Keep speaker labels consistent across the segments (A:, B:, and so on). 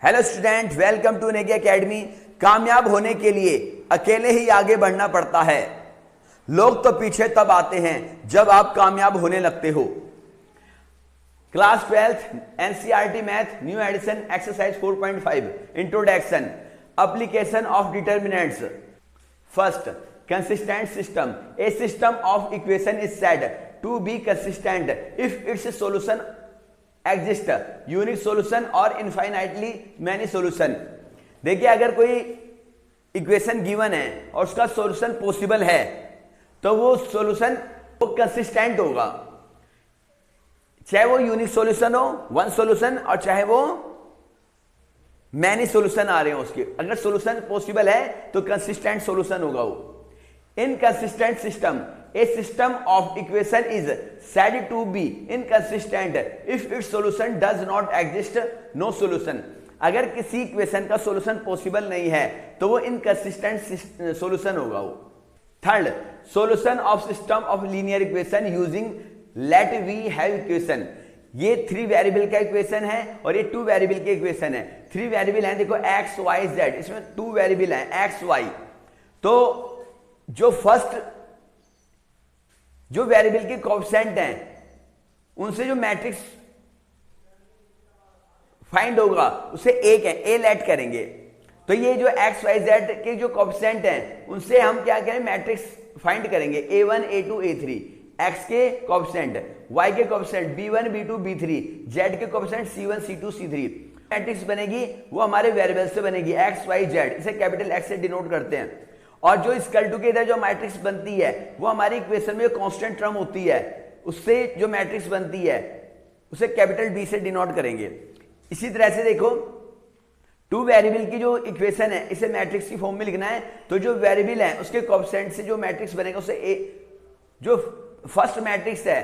A: Hello student, welcome to Negi academy. कामयाब होने के लिए अकेले ही आगे बढ़ना पड़ता है। लोग तो पीछे तब आते हैं जब आप कामयाब होने लगते हो। Class 12th NCERT math new edition exercise 4.5 introduction application of determinants. First, consistent system. A system of equation is said to be consistent if its solution exist unique solution और इनफाइनाइटली मैनी सॉल्यूशन। देखिए, अगर कोई equation given है और उसका solution possible है तो वो सॉल्यूशन वो कंसिस्टेंट होगा, चाहे वो यूनिक सॉल्यूशन हो, वन सॉल्यूशन, और चाहे वो मैनी सॉल्यूशन आ रहे हो उसके। अगर सॉल्यूशन पॉसिबल है तो कंसिस्टेंट सॉल्यूशन होगा वो। Inconsistent system. A system of equation is said to be inconsistent if its solution does not exist, no solution। अगर किसी इक्वेशन का सॉल्यूशन पॉसिबल नहीं है तो वो इनकंसिस्टेंट सॉल्यूशन होगा वो। Third, solution of system of linear equation using let we have equation. ये 3 वेरिएबल का इक्वेशन है और ये 2 वेरिएबल के इक्वेशन है। 3 वेरिएबल है, देखो एक्स वाई जेड, इसमें 2 वेरिएबल है एक्स वाई। तो जो फर्स्ट जो वेरिएबल के कोएफिशिएंट हैं उनसे जो मैट्रिक्स फाइंड होगा उसे एक है, ए लेट करेंगे। तो ये जो एक्स वाई जेड के जो कोएफिशिएंट हैं उनसे हम क्या करें, मैट्रिक्स फाइंड करेंगे a1 a2 a3। एक्स के कोएफिशिएंट, वाई के coefficient b1 b2 b3, Z के coefficient c1 c2 c3। Matrix बनेगी वो हमारे वेरिएबल से बनेगी एक्स वाई जेड, इसे कैपिटल एक्स से डिनोट करते हैं। और जो इक्वल टू के इधर जो मैट्रिक्स बनती है वो हमारी इक्वेशन में कांस्टेंट टर्म होती है, उससे जो मैट्रिक्स बनती है उसे कैपिटल बी से डिनोट करेंगे। इसी तरह से देखो, 2 वेरिएबल की जो इक्वेशन है इसे मैट्रिक्स की फॉर्म में लिखना है तो जो वेरिएबल है उसके कोएफिशिएंट से जो मैट्रिक्स बनेगा उसे ए, जो फर्स्ट मैट्रिक्स है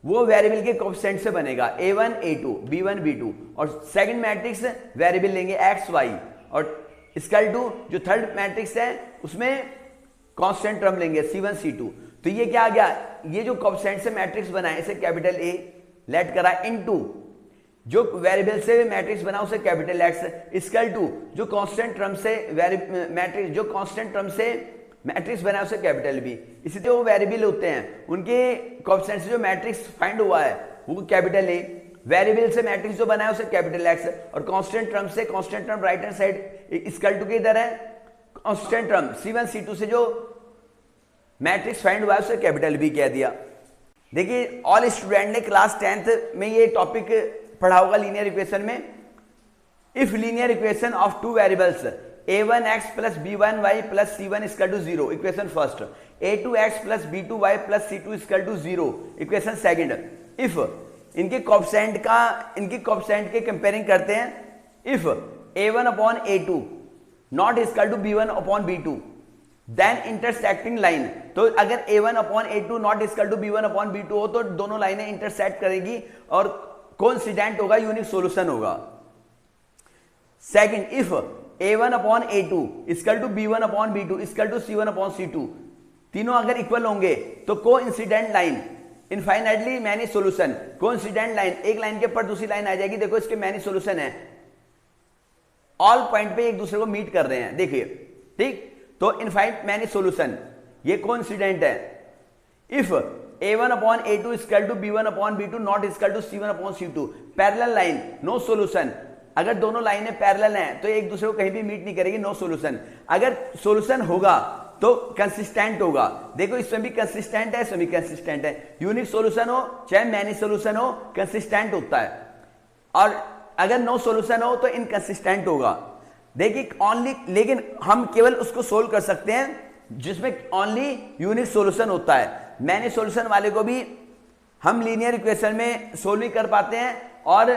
A: वो वेरिएबल के कोएफिशिएंट से बनेगा a1 a2 b1 b2, और सेकंड मैट्रिक्स वेरिएबल लेंगे एक्स वाई, और इक्वल टू जो थर्ड मैट्रिक्स है उसमें कांस्टेंट टर्म लेंगे c1 c2। तो ये क्या आ गया, ये जो कोएफिशिएंट से मैट्रिक्स बना है इसे कैपिटल ए लेट करा इनटू जो वेरिएबल से मैट्रिक्स बना उसे कैपिटल एक्स इक्वल टू जो कांस्टेंट टर्म से मैट्रिक्स जो कांस्टेंट टर्म से मैट्रिक्स बना है उसे कैपिटल बी। इसी जो वेरिएबल होते हैं उनके कोएफिशिएंट से जो मैट्रिक्स फाइंड हुआ है वो कैपिटल ए, वेरिएबल से मैट्रिक्स जो बना है उसे कैपिटल एक्स, और कांस्टेंट टर्म से constant term right hand side equal to के इधर है कांस्टेंट टर्म c1 c2 से जो मैट्रिक्स फाइंड हुआ है उसे कैपिटल बी कह दिया। देखिए, ऑल स्टूडेंट ने क्लास 10th में ये टॉपिक पढ़ा होगा लीनियर इक्वेशन में। If linear equation of 2 variables a1x plus b1y plus c1 equal to 0, equation first. a2x plus b2y plus c2 equal to 0, equation second. If इनके coefficient के comparing करते हैं। If a1 upon a2 not equal to b1 upon b2 then intersecting line. तो अगर a1 upon a2 not equal to b1 upon b2 हो तो दोनों लाइनें इंटरसेक्ट करेगी और कोइंसिडेंट होगा, यूनिक सॉल्यूशन होगा। Second, if a1 upon a2 equal to b1 upon b2 equal to c1 upon c2, तीनों अगर इक्वल होंगे तो coincident line infinitely many solution. Coincident line, एक लाइन के ऊपर दूसरी लाइन आ जाएगी, देखो इसके मैनी सॉल्यूशन है, ऑल पॉइंट पे एक दूसरे को मीट कर रहे हैं, देखिए ठीक। तो इनफाइनाइट मैनी सॉल्यूशन ये कोइंसिडेंट है। If a1 upon a2 equal to b1 upon b2 not equal to c1 upon c2, parallel line, no solution. अगर दोनों लाइनें पैरेलल हैं तो एक दूसरे को कहीं भी मीट नहीं करेगी, नो सॉल्यूशन। अगर सॉल्यूशन होगा तो कंसिस्टेंट होगा, देखो इसमें भी कंसिस्टेंट है, इसमें भी कंसिस्टेंट है। यूनिक सॉल्यूशन हो चाहे मैनी सॉल्यूशन हो कंसिस्टेंट होता है, और अगर नो सॉल्यूशन हो तो इनकंसिस्टेंट होगा। देखिए ओनली, लेकिन हम केवल उसको सोल्व कर सकते हैं जिसमें ओनली यूनिक सॉल्यूशन होता है। मैनी सॉल्यूशन वाले को भी हम लीनियर इक्वेशन में सोल्व नहीं कर पाते हैं और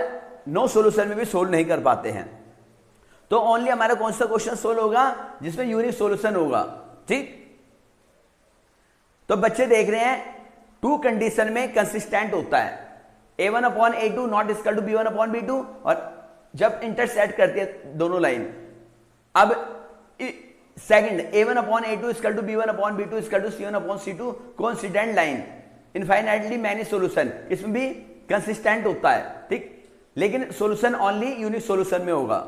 A: नो सॉल्यूशन में भी सोल्व नहीं कर पाते हैं। तो ओनली हमारा कौन सा क्वेश्चन सोल्व होगा जिसमें यूनिक सॉल्यूशन होगा, ठीक। तो बच्चे देख रहे हैं 2 कंडीशन में कंसिस्टेंट होता है, a1 upon a2 not equal to b1 upon b2, और जब इंटरसेक्ट करती है दोनों लाइन। अब second, a1 upon a2 equal to b1 upon b2 equal to c1 upon c2, coincident line, infinitely many solution, इसमें भी कंसिस्टेंट होता है, ठीक। लेकिन सॉल्यूशन ओनली यूनिक सॉल्यूशन में होगा।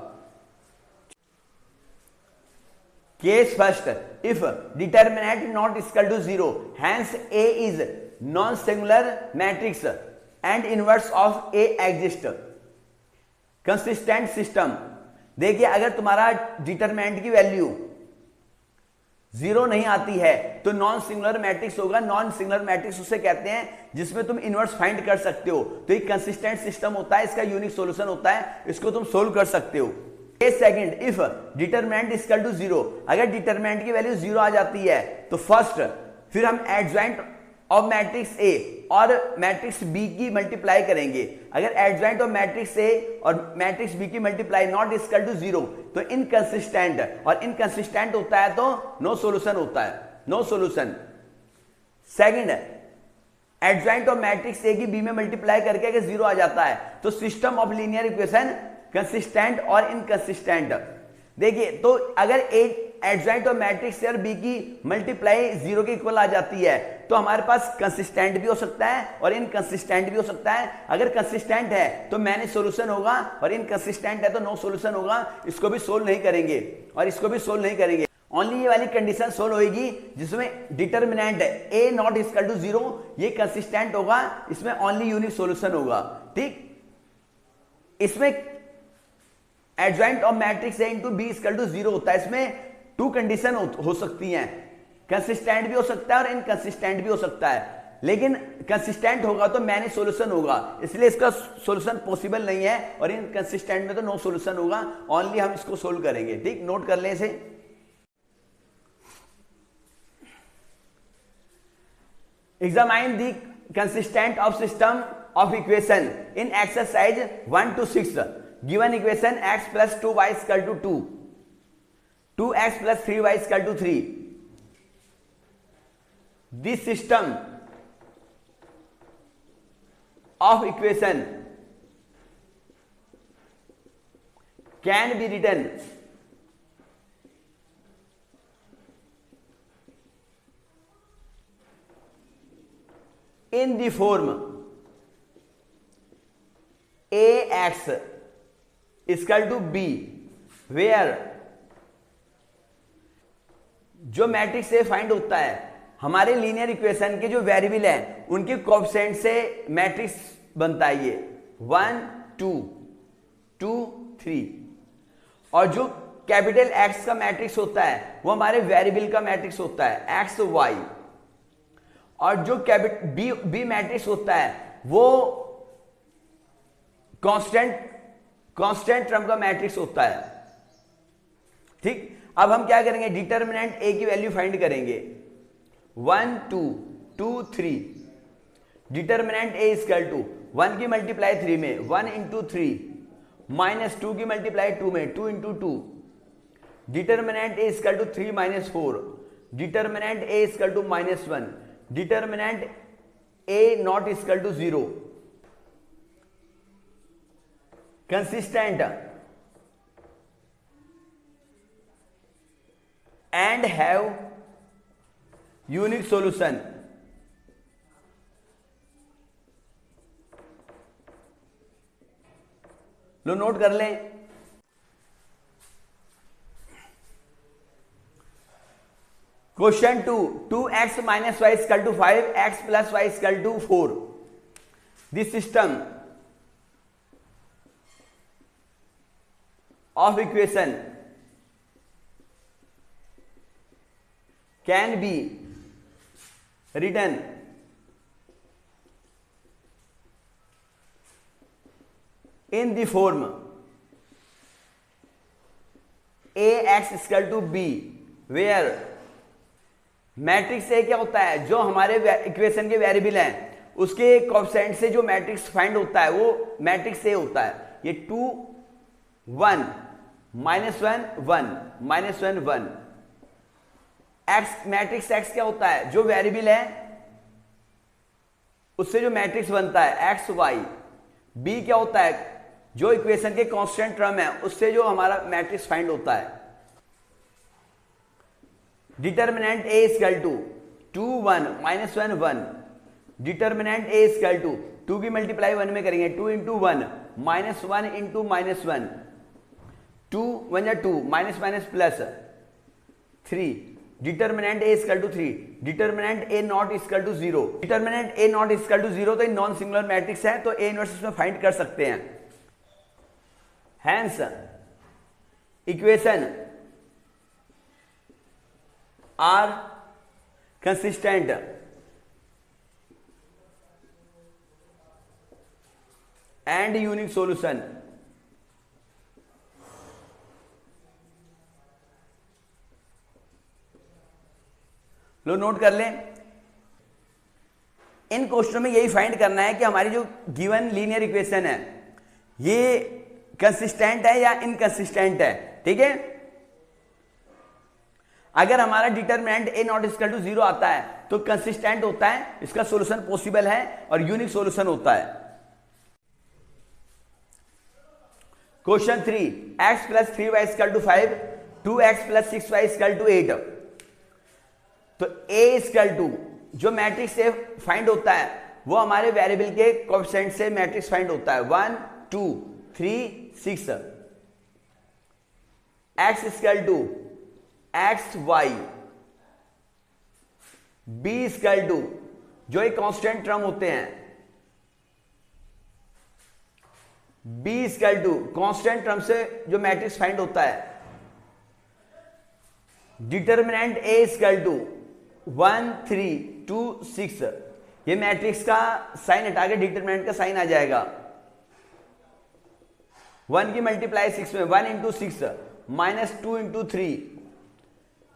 A: Case first, if determinant not equal to 0, hence A is non singular matrix and inverse of A exist. Consistent system, देखिए अगर तुम्हारा डिटर्मिनेंट की वैल्यू 0 नहीं आती है तो नॉन सिंगुलर मैट्रिक्स होगा। नॉन सिंगुलर मैट्रिक्स उसे कहते हैं जिसमें तुम इनवर्स फाइंड कर सकते हो, तो एक कंसिस्टेंट सिस्टम होता है, इसका यूनिक सॉल्यूशन होता है, इसको तुम सोल्व कर सकते हो। Case second, if determinant is equal to 0, अगर डिटर्मिनेंट की वैल्यू 0 आ जाती है तो फर्स्ट फिर हम एडजॉइंट ऑफ मैट्रिक्स ए और मैट्रिक्स बी की मल्टीप्लाई करेंगे। अगर एडजॉइंट ऑफ मैट्रिक्स ए और मैट्रिक्स बी की मल्टीप्लाई नॉट इक्वल टू 0 तो इनकंसिस्टेंट, और इनकंसिस्टेंट होता है तो नो सॉल्यूशन होता है, no solution. Second, adjoint of matrix A की बी में मल्टीप्लाई करके अगर 0 आ जाता है तो system of linear equation consistent और इनकंसिस्टेंट। देखिए तो अगर एडजॉइंट ऑफ मैट्रिक्स ए और बी की मल्टीप्लाई 0 के इक्वल आ जाती है तो हमारे पास कंसिस्टेंट भी हो सकता है और इनकंसिस्टेंट भी हो सकता है। अगर कंसिस्टेंट है तो मैंने सॉल्यूशन होगा और इनकंसिस्टेंट है तो नो सॉल्यूशन होगा। इसको भी सोल्व नहीं करेंगे और इसको भी सोल्व नहीं करेंगे। ओनली ये वाली कंडीशन सोल्व होगी जिसमें determinant A not equal to 0, ये कंसिस्टेंट होगा, इसमें ओनली यूनिक सॉल्यूशन होगा। ठीक, इसमें adjoint of matrix A into B equal to 0 होता है। इसमें 2 कंडीशन हो सकती हैं, कंसिस्टेंट भी हो सकता है और इनकंसिस्टेंट भी हो सकता है, लेकिन कंसिस्टेंट होगा तो मैंने सॉल्यूशन होगा, इसलिए इसका सॉल्यूशन पॉसिबल नहीं है, और इनकंसिस्टेंट में तो नो सॉल्यूशन होगा। ओनली हम इसको सोल्व करेंगे। ठीक, नोट कर लें इसे। Examine the consistent of system of equation in exercise 1 to 6। Given equation x plus 2y equal to 2, 2x plus 3y equal to 3. This system of equation can be written in the form ax equal to b, where जो matrix A find होता है हमारे linear equation के जो variable हैं उनके coefficient से matrix बनता है। ये 1 2 2 3, और जो कैपिटल एक्स का मैट्रिक्स होता है वो हमारे वेरिएबल का मैट्रिक्स होता है एक्स वाई, और जो कैपिटल बी मैट्रिक्स होता है वो कांस्टेंट टर्म का मैट्रिक्स होता है। ठीक, अब हम क्या करेंगे, डिटर्मिनेंट ए की वैल्यू फाइंड करेंगे। 1 2 2 3, डिटर्मिनेंट ए इक्वल टू 1 की मल्टीप्लाई 3 में 1 इंटू 3 माइनस 2 की मल्टीप्लाई 2 में 2 into 2, determinant A equal to 3 minus 4, determinant A equal to -1, determinant A not equal to 0, consistent and have unique solution। लो note कर लें। Question 2, 2x minus y equal to 5, x plus y equal to 4। This system of equation can be written in the form ax equal to b, where matrix A क्या होता है, जो हमारे equation के variable हैं उसके कोएफिशिएंट से जो मैट्रिक्स फाइंड होता है वो मैट्रिक्स ए होता है। ये 2 1 -1 1 -1 1। एक्स मैट्रिक्स एक्स क्या होता है, जो वेरिएबल है उससे जो मैट्रिक्स बनता है एक्स वाई। बी क्या होता है, जो इक्वेशन के कांस्टेंट टर्म है उससे जो हमारा मैट्रिक्स फाइंड होता है। Determinant A equal to 2 1 -1 1, determinant A equal to 2 की मल्टीप्लाई 1 में करेंगे 2 into 1 -1 into -1, 2 1 2 minus minus plus 3, determinant A equal to 3, determinant A not equal to 0, determinant A not equal to 0 तो नॉन सिंगुलर मैट्रिक्स है, तो A inverse इसमें find कर सकते हैं। Hence equation are consistent and unique solution. लो note कर लें, इन क्वेश्चनों में यही फाइंड करना है कि हमारी जो गिवन लीनियर इक्वेशन है ये कंसिस्टेंट है या इनकंसिस्टेंट है। ठीक है, अगर हमारा determinant A not equal to 0 आता है तो कंसिस्टेंट होता है, इसका सॉल्यूशन पॉसिबल है और यूनिक सॉल्यूशन होता है। Question 3, x plus 3y equal to 5, 2x plus 6y equal to 8। तो a इक्वल टू जो मैट्रिक्स ए फाइंड होता है वो हमारे वेरिएबल के कोएफिशिएंट से मैट्रिक्स फाइंड होता है 1 2 3 6। x equal to X Y, b equal to जो एक कांस्टेंट टर्म होते हैं, b equal to constant term से जो मैट्रिक्स फाइंड होता है, डिटर्मिनेंट a इक्वल टू 1 3 2 6। ये मैट्रिक्स का साइन हटा के डिटर्मिनेंट का साइन आ जाएगा। 1 की मल्टीप्लाई 6 में 1 into 6 minus 2 into 3,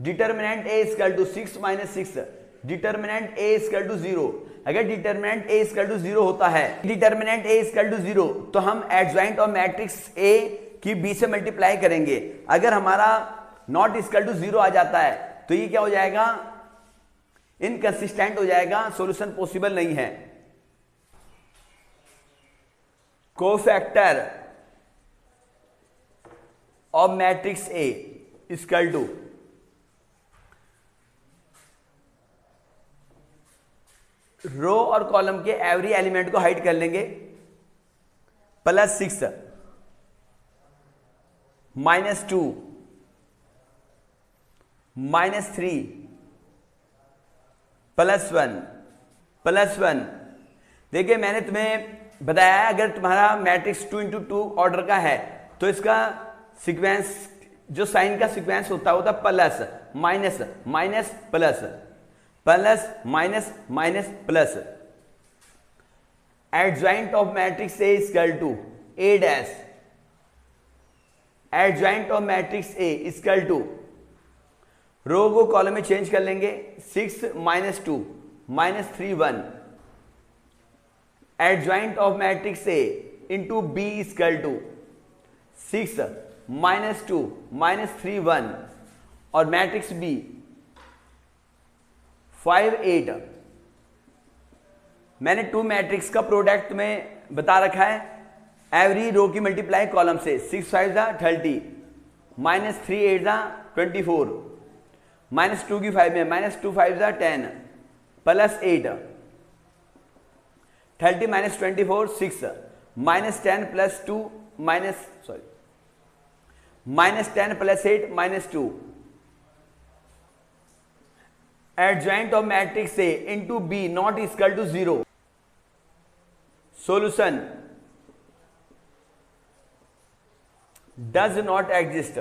A: determinant a equal to 6 minus 6, determinant a equal to 0। अगर डिटर्मिनेंट a इक्वल टू 0 होता है, डिटर्मिनेंट a इक्वल टू 0, तो हम एडजॉइंट और मैट्रिक्स a की b से मल्टीप्लाई करेंगे। अगर हमारा नॉट इक्वल टू 0 आ जाता है तो ये क्या हो जाएगा, इनकंसिस्टेंट हो जाएगा, सॉल्यूशन पॉसिबल नहीं है। Cofactor of matrix A equal to row और कॉलम के एवरी एलिमेंट को हाइड कर लेंगे, +6 -2 -3 +1 देखिए मैंने तुम्हें बताया है अगर तुम्हारा मैट्रिक्स 2 इंटू 2 ऑर्डर का है तो इसका सीक्वेंस जो साइन का सीक्वेंस होता है plus minus minus plus plus minus minus plus. Adjoint of matrix A equal to a dash, adjoint of matrix A equal to row को कॉलम में चेंज कर लेंगे, 6 -2 -3 1। Adjoint of matrix A into B equal to 6 -2 -3 1 और matrix B 5 8। मैंने 2 matrix का product में बता रखा है, एवरी रो की मल्टीप्लाई कॉलम से, 6 5 30 -3 8 24 -2 की 5 में -2 5 10 +8 30 -24 6 -10 +2 -10 +8 -2। Adjoint of matrix A into B not equal to 0। Solution does not exist.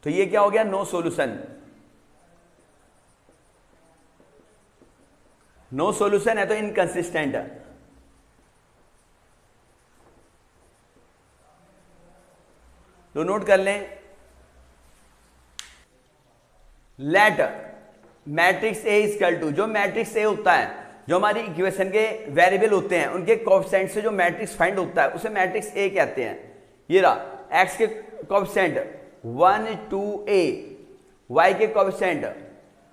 A: तो ये क्या हो गया, नो सॉल्यूशन। नो सॉल्यूशन है तो इनकंसिस्टेंट है। तो नोट कर लें, let matrix A equal to जो मैट्रिक्स ए होता है, जो हमारी इक्वेशन के वेरिएबल होते हैं उनके कोएफिशिएंट से जो मैट्रिक्स फाइंड होता है उसे मैट्रिक्स ए कहते हैं। ये रहा एक्स के कोएफिशिएंट 1 2 a, y के कोएफिशिएंट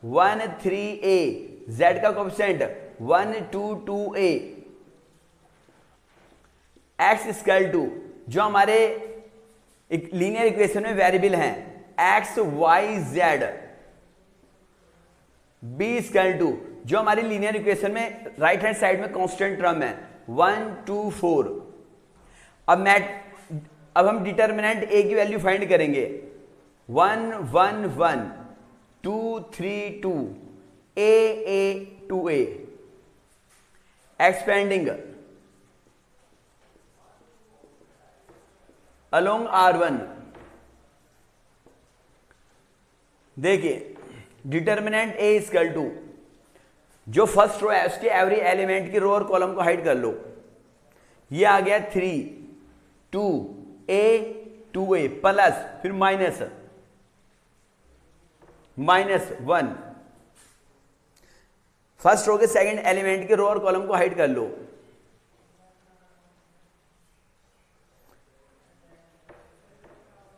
A: 1 3 a, z का coefficient 1 2 2 a। x equal to जो हमारे लीनियर इक्वेशन में वेरिएबल हैं x y z। b equal to जो हमारी लीनियर इक्वेशन में राइट हैंड साइड में कांस्टेंट टर्म है 1 2 4। अब अब हम डिटर्मिनेंट ए की वैल्यू फाइंड करेंगे। 1 1 1 2 3 2 a 2a expanding along R1। देखिए डिटर्मिनेंट ए इक्वल टू जो फर्स्ट रो है उसके एवरी एलिमेंट की रो और कॉलम को हाइड कर लो। ये आ गया 3 2 a 2a प्लस फिर माइनस 1 फर्स्ट रो के सेकंड एलिमेंट के रो और कॉलम को हाइड कर लो।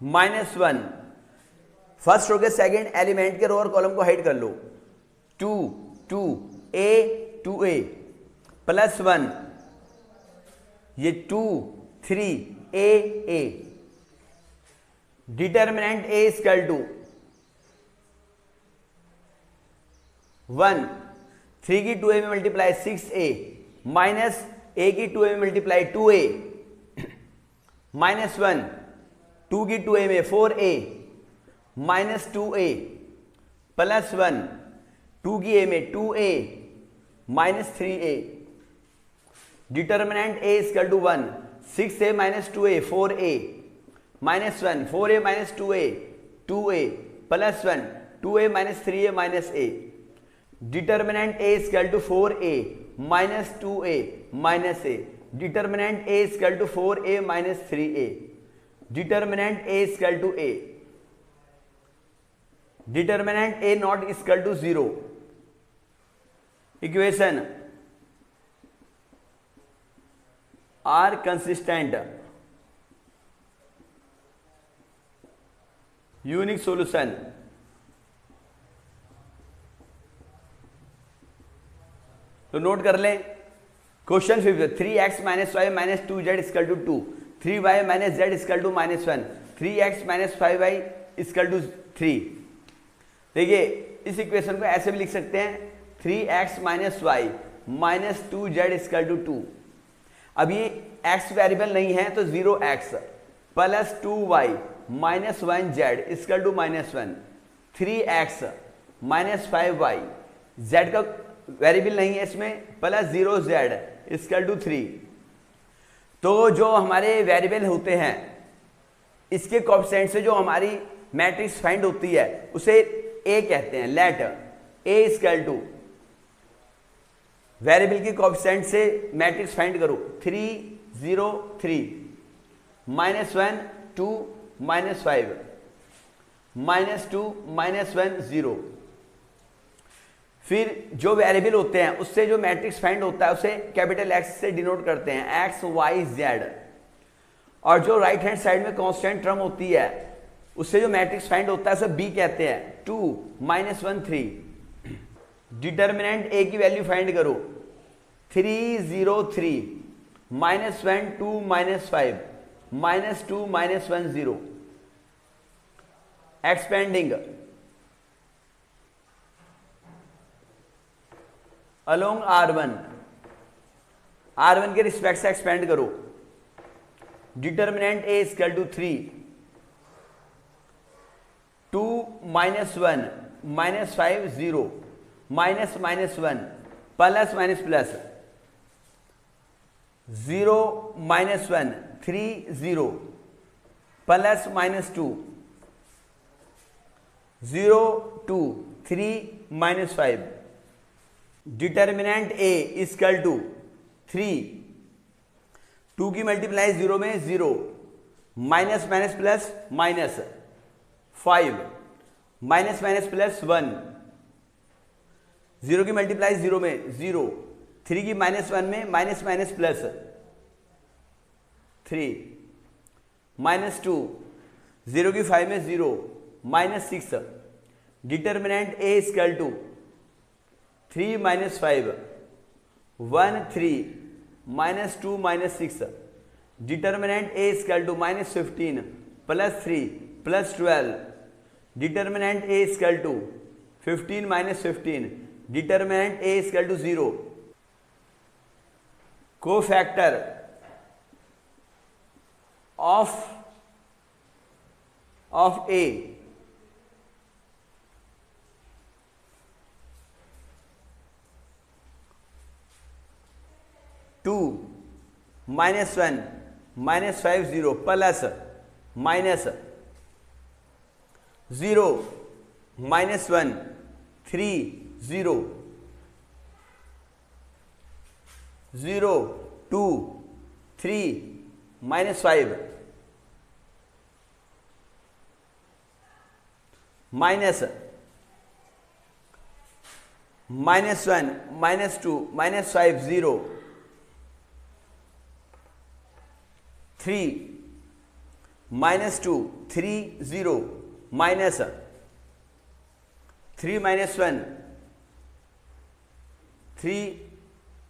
A: -1 फर्स्ट रो के सेकंड एलिमेंट के रो और कॉलम को हाइड कर लो। 2 2 a 2a प्लस 1 ये 2 3 a determinant a equal to 1 3 की 2a में मल्टीप्लाई 6a माइनस a की 2a में मल्टीप्लाई 2a -1 2 की 2a में 4a माइनस 2a प्लस 1 2 की a में 2a minus 3a determinant a equal to 1 6a minus 2a 4a minus 1 4a minus 2a 2a plus 1 2a minus 3a minus a determinant a equal to 4a minus 2a minus a determinant a equal to 4a minus 3a determinant a equal to a determinant a not equal to 0। Equation are consistent unique solution. तो note कर लें question 5 3x minus Y minus 2z equal to 2 3y minus z equal to -1 3x minus 5y equal to 3। देखिए इस equation को ऐसे भी लिख सकते हैं 3x minus Y minus 2z equal to 2। अब ये x वेरिएबल नहीं है तो 0x plus 2y minus 1z equal to -1 3x minus 5y z का वेरिएबल नहीं है इसमें प्लस 0z इक्वल टू 3। तो जो हमारे वेरिएबल होते हैं इसके कोएफिशिएंट से जो हमारी मैट्रिक्स फाइंड होती है उसे a कहते हैं। Let a equal to variable के कोएफिशिएंट से मैट्रिक्स फाइंड करो 3 0 3 -1 2 -5 -2 -1 0। फिर जो वेरिएबल होते हैं उससे जो मैट्रिक्स फाइंड होता है उसे कैपिटल X से डिनोट करते हैं x y z। और जो राइट हैंड साइड में कांस्टेंट टर्म होती है उससे जो मैट्रिक्स फाइंड होता है उसे b कहते हैं 2 -1 3। डिटर्मिनेंट a की वैल्यू फाइंड करो 3 0 3 -1 2 -5 -2 -1 0 एक्सपेंडिंग अलोंग R1 के रिस्पेक्ट से एक्सपेंड करो। Determinant a equal to 3 2 -1 -5 0 -1 plus minus plus 0 -1 3 0 plus -2 0 2 3 -5 determinant a equal to 3 2 की मल्टीप्लाई 0 में 0 minus minus plus minus 5 minus minus plus 1 0 की मल्टीप्लाई 0 में 0 3 की -1 में माइनस माइनस प्लस 3 -2 0 की 5 में 0 -6 determinant a equal to 3 -5 1 3 -2 -6 determinant a equal to -15 plus 3 plus 12 determinant a equal to 15 -15 determinant a equal to 0। Cofactor of of A two -1 -5 0 plus -0 -1 3 0 0 2 3 -5 -1 -2 -5 0 3 -2 3 0 minus 3 -1 3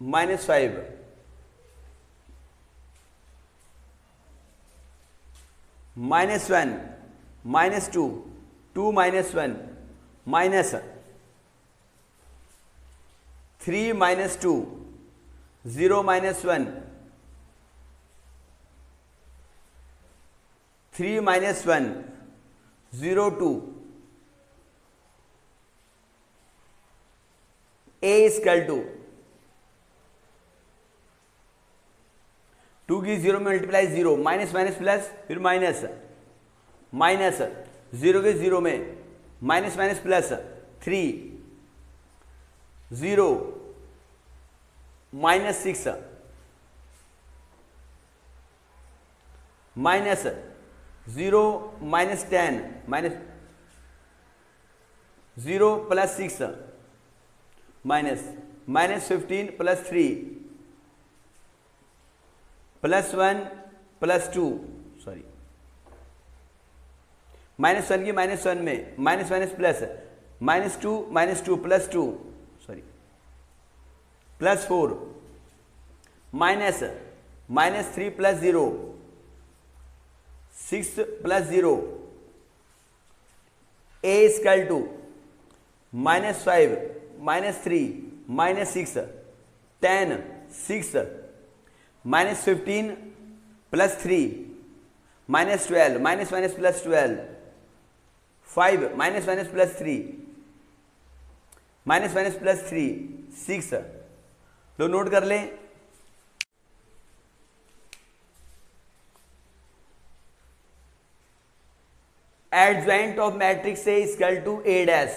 A: -5 -1 -2 2 -1 minus 3 -2 0 -1 3 -1 0 2 a is equal to 2 की 0 में multiply 0 minus minus plus फिर minus minus 0 के 0 में minus minus plus 3 0 -6 minus 0 -10 minus 0 + 6 minus -15 + 3 +1 + 2 sorry -1 की -1 में minus minus plus -2 + 2 sorry +4 minus -3 + 0 6 + 0 a is equal to -5 -3 -6 10 6 -15 + 3 -12 minus minus plus 12 5 minus minus plus 3 minus minus plus 3 6 तो note कर लें adjoint of matrix A equal to A dash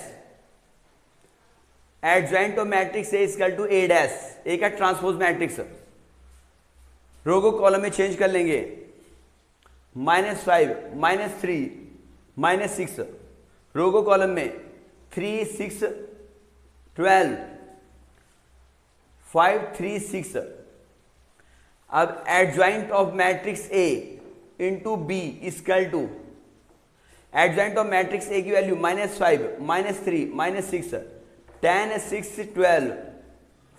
A: adjoint of matrix A equal to A dash A का transpose matrix रो को column में change कर लेंगे -5 -3 -6 रो को column में 3 6 12 5 3 6 अब adjoint of matrix A into B equal to adjoint of matrix A की value -5 -3 -6 10 6 12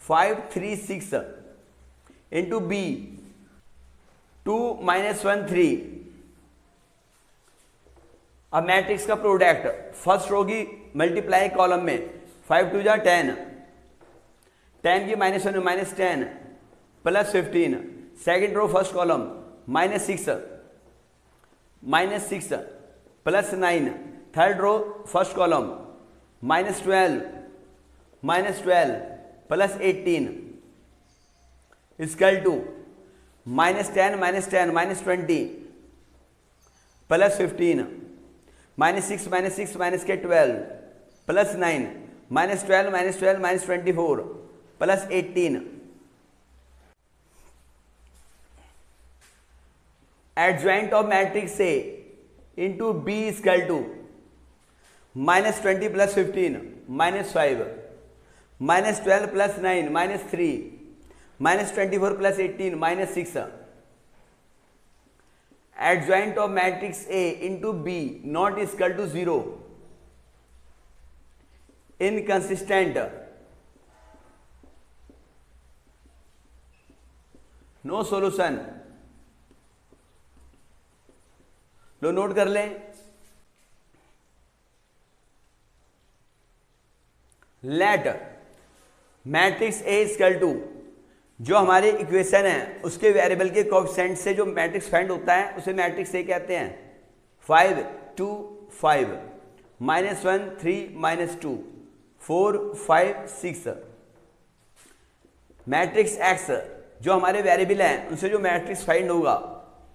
A: 5 3 6 into B 2 -1 3 अब मैट्रिक्स का प्रोडक्ट फर्स्ट रो की मल्टीप्लाई कॉलम में 5 2 = 10 10 की -1 में -10 + 15 second row first column -6 + 9 third row first column -12 + 18 equal to -10 -10 -20 + 15 -6 -6 -12 + 9 -12 -24 + 18 adjoint of matrix A into B equal to -20 + 15 -5 -12 + 9 -3 -24 + 18 -6 adjoint of matrix A into B not equal to 0 inconsistent no solution लो note कर लें let matrix A equal to जो हमारे equation है उसके variable के coefficient से जो मैट्रिक्स फाइंड होता है उसे मैट्रिक्स ए कहते हैं 5 2 5 -1 3 -2 4 5 6। मैट्रिक्स एक्स जो हमारे वेरिएबल हैं उनसे जो मैट्रिक्स फाइंड होगा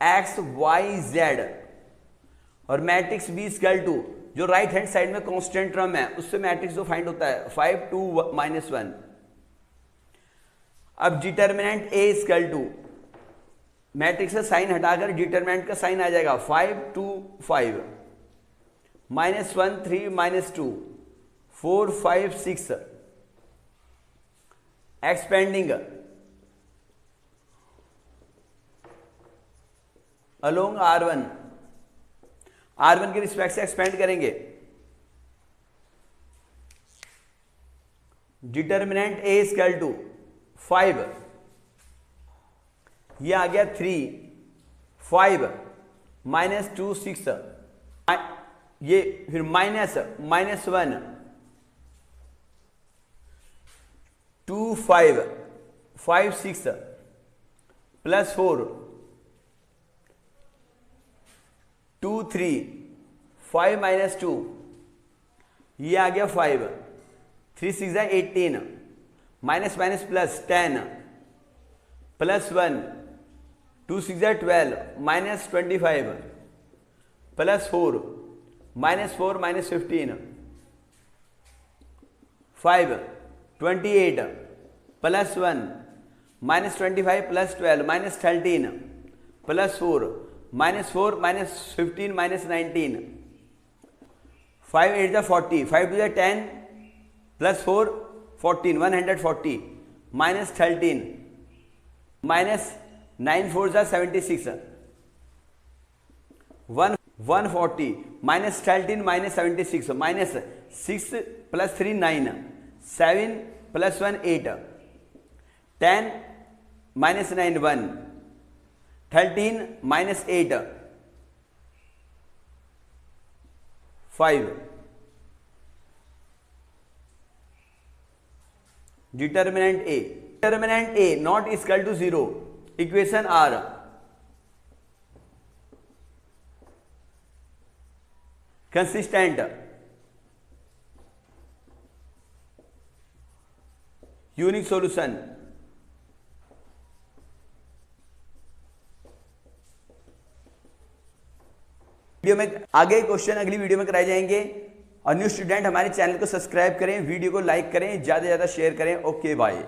A: एक्स वाई जेड, और मैट्रिक्स बी इक्वल टू जो राइट हैंड साइड में कांस्टेंट टर्म है उससे मैट्रिक्स जो फाइंड होता है 5 2 -1। अब determinant A equal to matrix से साइन हटाकर डिटर्मिनेंट का साइन आ जाएगा 5 2 5 -1 3 -2 4 5 6। एक्सपेंडिंग अलोंग R1, R1 के रिस्पेक्ट से एक्सपेंड करेंगे। डिटर्मिनेंट ए इक्वल टू 5, ये आ गया 3 5 -2 6, ये फिर -1 2 5 5 6 +4 2 3 5 -2, ये आ गया 5 3 6 18 minus minus plus 10 +1 2 6 12 -25 +4 -4 -15 5 28 +1 -25 +12 -13 +4 -4 -15 -19 5 8 40 5 2 10 +4 14 140 -13 -9 4 76 140 -13 -76 -6 +3 9 7 +1 8 10 -9 1 13 -8 5। Determinant A not equal to 0, equation are consistent, unique solution. Video में आगे क्वेश्चन अगली वीडियो में कराए जाएंगे, और न्यू स्टूडेंट हमारे चैनल को सब्सक्राइब करें, वीडियो को लाइक करें, ज्यादा से ज्यादा शेयर करें। Okay bye.